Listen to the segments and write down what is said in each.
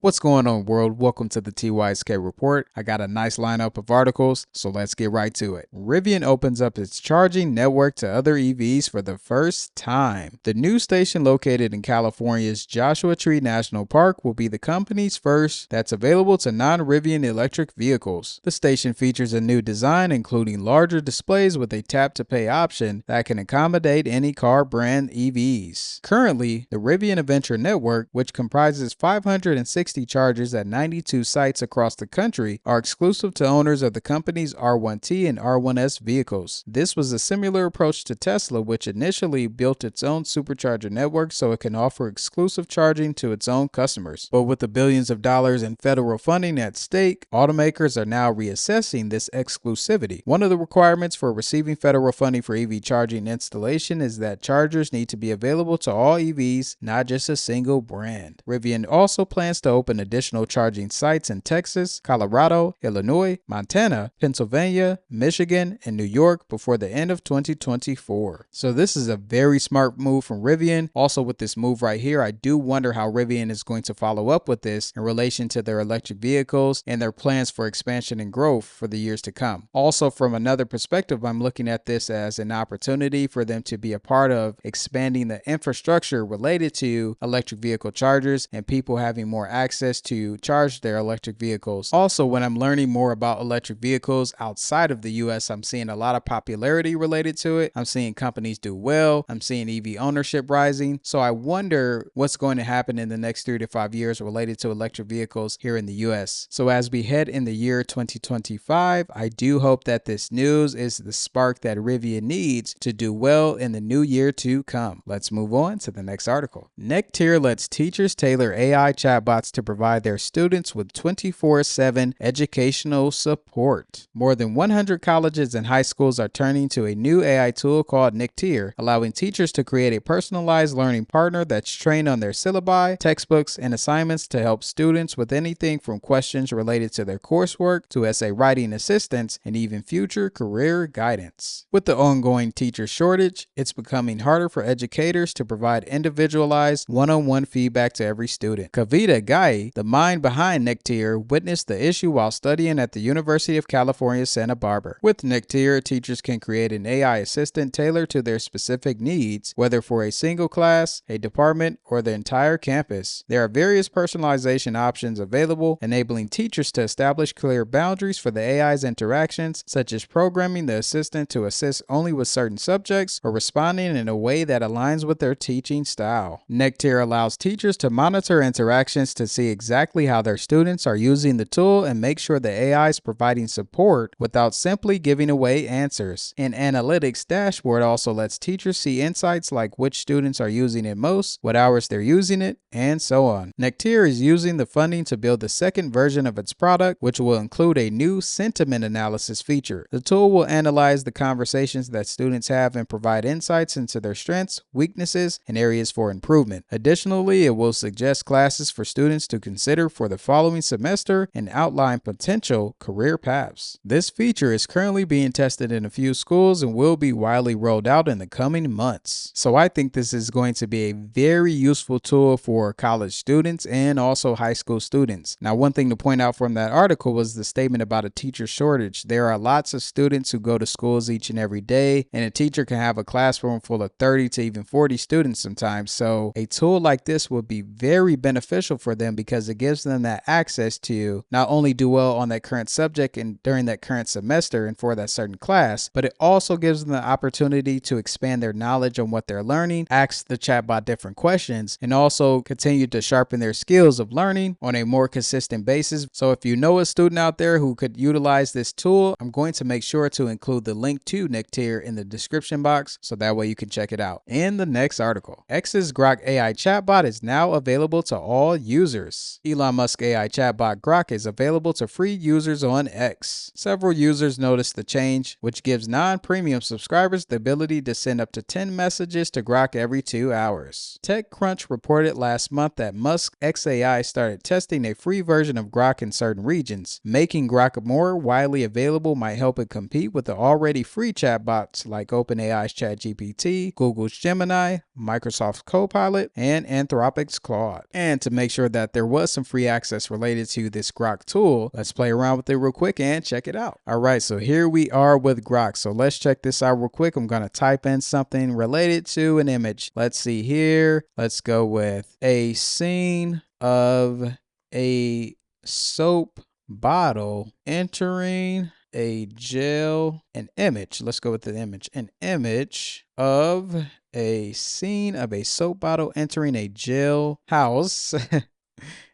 What's going on, world? Welcome to the TYSK Report. I got a nice lineup of articles, so let's get right to it. Rivian opens up its charging network to other EVs for the first time. The new station located in California's Joshua Tree National Park will be the company's first that's available to non-Rivian electric vehicles. The station features a new design, including larger displays with a tap-to-pay option that can accommodate any car brand EVs. Currently, the Rivian Adventure Network, which comprises 560 chargers at 92 sites across the country, are exclusive to owners of the company's R1T and R1S vehicles. This was a similar approach to Tesla, which initially built its own supercharger network so it can offer exclusive charging to its own customers. But with the billions of dollars in federal funding at stake, automakers are now reassessing this exclusivity. One of the requirements for receiving federal funding for EV charging installation is that chargers need to be available to all EVs, not just a single brand. Rivian also plans to open additional charging sites in Texas, Colorado, Illinois, Montana, Pennsylvania, Michigan, and New York before the end of 2024. So this is a very smart move from Rivian. Also with this move right here, I do wonder how Rivian is going to follow up with this in relation to their electric vehicles and their plans for expansion and growth for the years to come. Also from another perspective, I'm looking at this as an opportunity for them to be a part of expanding the infrastructure related to electric vehicle chargers and people having more access to charge their electric vehicles. Also, when I'm learning more about electric vehicles outside of the US, I'm seeing a lot of popularity related to it. I'm seeing companies do well. I'm seeing EV ownership rising. So I wonder what's going to happen in the next 3 to 5 years related to electric vehicles here in the US. So as we head in the year 2025, I do hope that this news is the spark that Rivian needs to do well in the new year to come. Let's move on to the next article. Nectier lets teachers tailor AI chatbots to provide their students with 24/7 educational support. More than 100 colleges and high schools are turning to a new AI tool called Nectier, allowing teachers to create a personalized learning partner that's trained on their syllabi, textbooks, and assignments to help students with anything from questions related to their coursework to essay writing assistance and even future career guidance. With the ongoing teacher shortage, it's becoming harder for educators to provide individualized one-on-one feedback to every student. Kavita Gai, the mind behind Nectier, witnessed the issue while studying at the University of California, Santa Barbara. With Nectier, teachers can create an AI assistant tailored to their specific needs, whether for a single class, a department, or the entire campus. There are various personalization options available, enabling teachers to establish clear boundaries for the AI's interactions, such as programming the assistant to assist only with certain subjects or responding in a way that aligns with their teaching style. Nectier allows teachers to monitor interactions to see exactly how their students are using the tool and make sure the AI is providing support without simply giving away answers. An analytics dashboard also lets teachers see insights like which students are using it most, what hours they're using it, and so on. Nectier is using the funding to build the second version of its product, which will include a new sentiment analysis feature. The tool will analyze the conversations that students have and provide insights into their strengths, weaknesses, and areas for improvement. Additionally, it will suggest classes for students to consider for the following semester and outline potential career paths. This feature is currently being tested in a few schools and will be widely rolled out in the coming months. So I think this is going to be a very useful tool for college students and also high school students. Now, one thing to point out from that article was the statement about a teacher shortage. There are lots of students who go to schools each and every day, and a teacher can have a classroom full of 30 to even 40 students sometimes. So a tool like this would be very beneficial for them because it gives them that access to not only do well on that current subject and during that current semester and for that certain class, but it also gives them the opportunity to expand their knowledge on what they're learning, ask the chatbot different questions, and also continue to sharpen their skills of learning on a more consistent basis. So if you know a student out there who could utilize this tool, I'm going to make sure to include the link to Nectier in the description box so that way you can check it out. In the next article, X's Grok AI chatbot is now available to all users. Elon Musk AI chatbot Grok is available to free users on X. Several users noticed the change, which gives non-premium subscribers the ability to send up to 10 messages to Grok every 2 hours. TechCrunch reported last month that Musk XAI started testing a free version of Grok in certain regions. Making Grok more widely available might help it compete with the already free chatbots like OpenAI's ChatGPT, Google's Gemini, Microsoft's Copilot, and Anthropic's Claude. And to make sure that that there was some free access related to this Grok tool. Let's play around with it real quick and check it out. All right, so here we are with Grok. So let's check this out real quick. I'm going to type in something related to an image. Let's see here. Let's go with a scene of a soap bottle entering a jail, an image. Let's go with the image. An image of a scene of a soap bottle entering a jail house,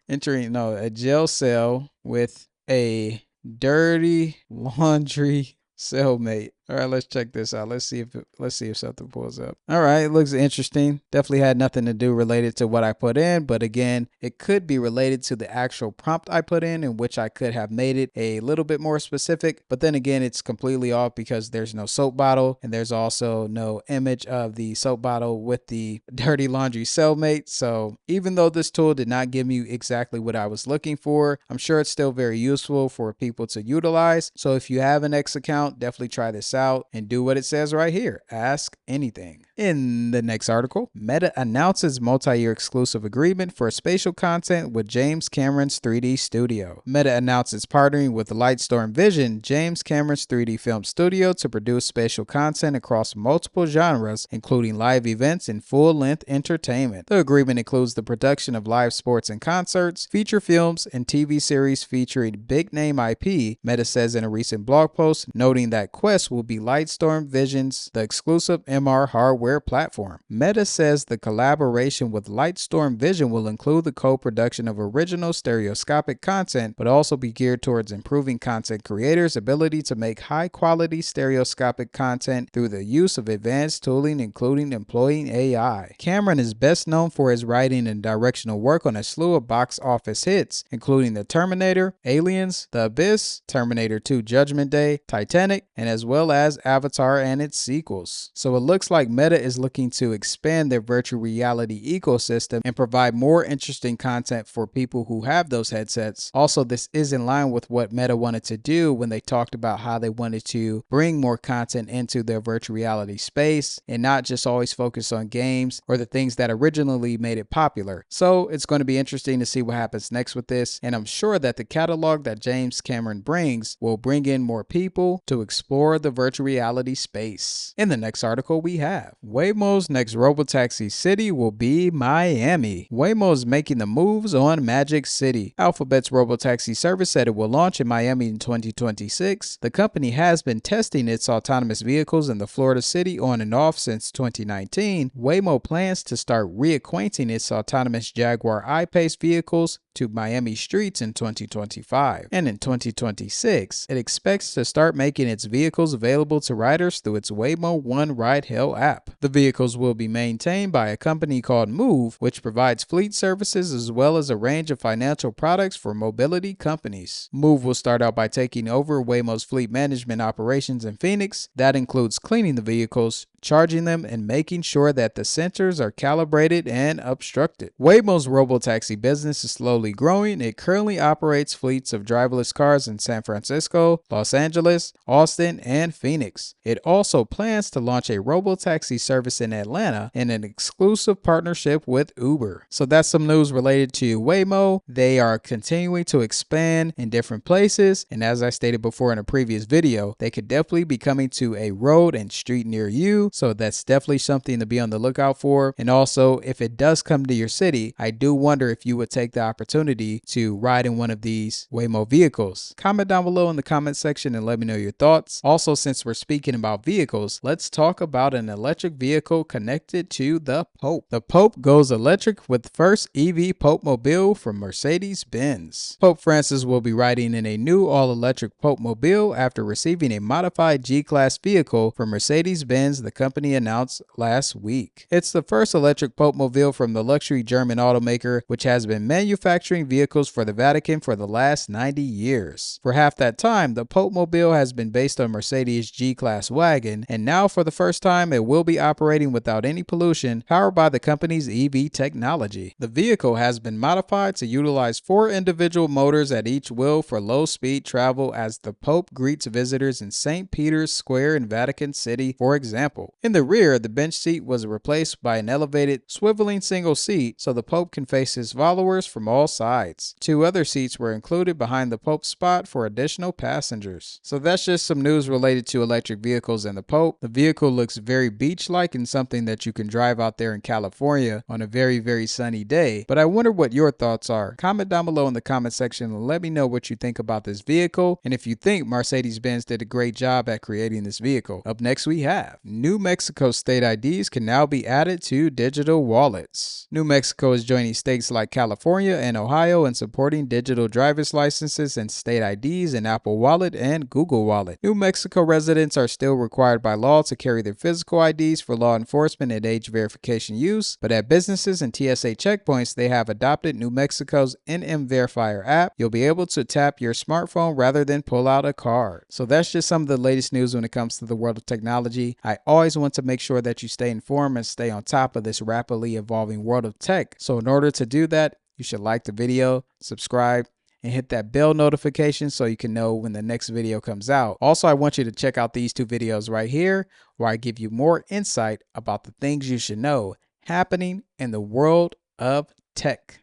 a jail cell with a dirty laundry cellmate. All right, let's check this out. Let's see if something pulls up. All right, it looks interesting. Definitely had nothing to do related to what I put in, but again, it could be related to the actual prompt I put in which I could have made it a little bit more specific. But then again, it's completely off because there's no soap bottle and there's also no image of the soap bottle with the dirty laundry cellmate. So even though this tool did not give me exactly what I was looking for, I'm sure it's still very useful for people to utilize. So if you have an X account, definitely try this out and do what it says right here. Ask anything. In the next article, Meta announces multi-year exclusive agreement for spatial content with James Cameron's 3D studio. Meta announces partnering with Lightstorm Vision, James Cameron's 3D film studio, to produce spatial content across multiple genres, including live events and full-length entertainment. The agreement includes the production of live sports and concerts, feature films, and TV series featuring big-name IP, Meta says in a recent blog post, noting that Quest will be Lightstorm Vision's the exclusive MR hardware platform. Meta says the collaboration with Lightstorm Vision will include the co-production of original stereoscopic content, but also be geared towards improving content creators' ability to make high-quality stereoscopic content through the use of advanced tooling, including employing AI. Cameron is best known for his writing and directional work on a slew of box office hits, including The Terminator, Aliens, The Abyss, Terminator 2 Judgment Day, Titanic, and as well as Avatar and its sequels. So it looks like Meta is looking to expand their virtual reality ecosystem and provide more interesting content for people who have those headsets. Also, this is in line with what Meta wanted to do when they talked about how they wanted to bring more content into their virtual reality space and not just always focus on games or the things that originally made it popular. So it's going to be interesting to see what happens next with this, and I'm sure that the catalog that James Cameron brings will bring in more people to explore the virtual reality space. In the next article, we have Waymo's next robotaxi city will be Miami. Waymo is making the moves on Magic City. Alphabet's robotaxi service said it will launch in Miami in 2026. The company has been testing its autonomous vehicles in the Florida city on and off since 2019. Waymo plans to start reacquainting its autonomous Jaguar I-Pace vehicles to Miami streets in 2025. And in 2026, it expects to start making its vehicles available to riders through its Waymo One ride-hail app. The vehicles will be maintained by a company called Move, which provides fleet services as well as a range of financial products for mobility companies. Move will start out by taking over Waymo's fleet management operations in Phoenix. That includes cleaning the vehicles, charging them, and making sure that the sensors are calibrated and obstructed. Waymo's robotaxi business is slowly growing. It currently operates fleets of driverless cars in San Francisco, Los Angeles, Austin, and Phoenix. It also plans to launch a robotaxi service in Atlanta in an exclusive partnership with Uber. So that's some news related to Waymo. They are continuing to expand in different places, and as I stated before in a previous video, they could definitely be coming to a road and street near you. So that's definitely something to be on the lookout for. And also, if it does come to your city, I do wonder if you would take the opportunity to ride in one of these Waymo vehicles. Comment down below in the comment section and let me know your thoughts. Also, since we're speaking about vehicles, let's talk about an electric vehicle connected to the Pope. The Pope goes electric with first EV Pope-mobile from Mercedes-Benz. Pope Francis will be riding in a new all-electric Pope-mobile after receiving a modified G-Class vehicle from Mercedes-Benz, the company announced last week. It's the first electric Pope-mobile from the luxury German automaker, which has been manufacturing vehicles for the Vatican for the last 90 years. For half that time, the Pope-mobile has been based on Mercedes' G-Class wagon, and now for the first time it will be operating without any pollution, powered by the company's EV technology. The vehicle has been modified to utilize 4 individual motors at each wheel for low-speed travel as the Pope greets visitors in St. Peter's Square in Vatican City, for example. vehicle. In the rear, the bench seat was replaced by an elevated, swiveling single seat so the Pope can face his followers from all sides. 2 other seats were included behind the Pope's spot for additional passengers. So that's just some news related to electric vehicles and the Pope. The vehicle looks very beach-like and something that you can drive out there in California on a very, very sunny day. But I wonder what your thoughts are. Comment down below in the comment section and let me know what you think about this vehicle and if you think Mercedes-Benz did a great job at creating this vehicle. Up next we have New Mexico state IDs can now be added to digital wallets. New Mexico is joining states like California and Ohio in supporting digital driver's licenses and state IDs in Apple Wallet and Google Wallet. New Mexico residents are still required by law to carry their physical IDs for law enforcement and age verification use, but at businesses and TSA checkpoints, they have adopted New Mexico's NM Verifier app. You'll be able to tap your smartphone rather than pull out a card. So that's just some of the latest news when it comes to the world of technology. I always want to make sure that you stay informed and stay on top of this rapidly evolving world of tech. So in order to do that, you should like the video, subscribe, and hit that bell notification so you can know when the next video comes out. Also, I want you to check out these 2 videos right here where I give you more insight about the things you should know happening in the world of tech.